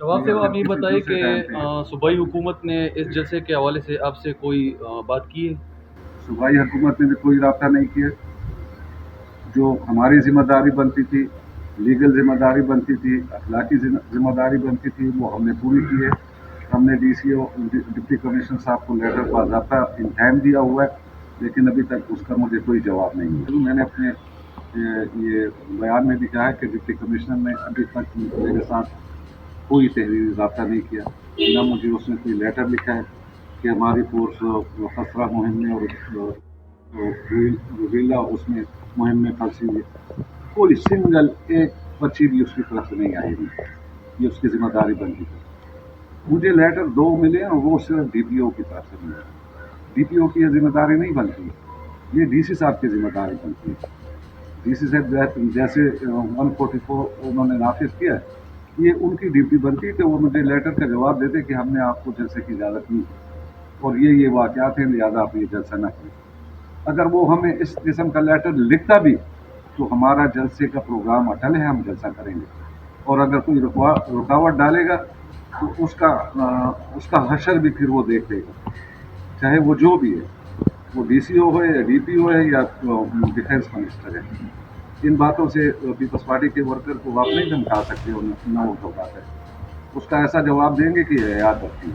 शवाब साहब, आप ये किसी बताइए दूसरे कि टाइम पे। सूबाई हुकूमत ने इस जलसे के हवाले से आपसे कोई बात की है? सूबाई हुकूमत ने भी कोई रब्ता नहीं किया। जो हमारी जिम्मेदारी बनती थी, लीगल जिम्मेदारी बनती थी, अखलाकी जिम्मेदारी बनती थी, वो हमने पूरी की है। हमने DCO डिप्टी कमिश्नर साहब को लेटर बाज़ाब्ता इन टाइम दिया हुआ है, लेकिन अभी तक उसका मुझे कोई जवाब नहीं मिला। तो मैंने अपने ये बयान में भी कहा है कि डिप्टी कमिश्नर ने अभी तक मेरे साथ कोई तहरीरी रब्ता नहीं किया, ना मुझे उसने कोई लेटर लिखा है कि हमारी फोर्स खसरा मुहिम में और रोहिल्ला उसमें मुहिम में फंसी हुई है। कोई सिंगल एक पर्ची भी उसकी तरफ से नहीं आई हुई। ये उसकी जिम्मेदारी बनती थी। मुझे लेटर दो मिले और वो सिर्फ DPO की तरफ से मिले। DPO की ये जिम्मेदारी नहीं बनती, ये DC साहब की जिम्मेदारी बनती है। DC साहब जैसे 144 उन्होंने नाफिज किया है, ये उनकी ड्यूटी बनती है कि वो मुझे लेटर का जवाब देते कि हमने आपको जलसे की इजाज़त दी और ये वाक़यात हैं, लिहाजा आप ये जलसा न करें। अगर वो हमें इस किस्म का लेटर लिखता भी तो हमारा जलसे का प्रोग्राम अटल है, हम जलसा करेंगे। और अगर कोई रुकावट डालेगा तो उसका हशर भी फिर वो देख लेगा, चाहे वो जो भी है, वो DCO है या DPO है या डिफेंस मिनिस्टर है। इन बातों से पीपल्स पार्टी के वर्कर को आप नहीं धमका सकते हो, न वो धमकाते। उसका ऐसा जवाब देंगे कि याद रखिए।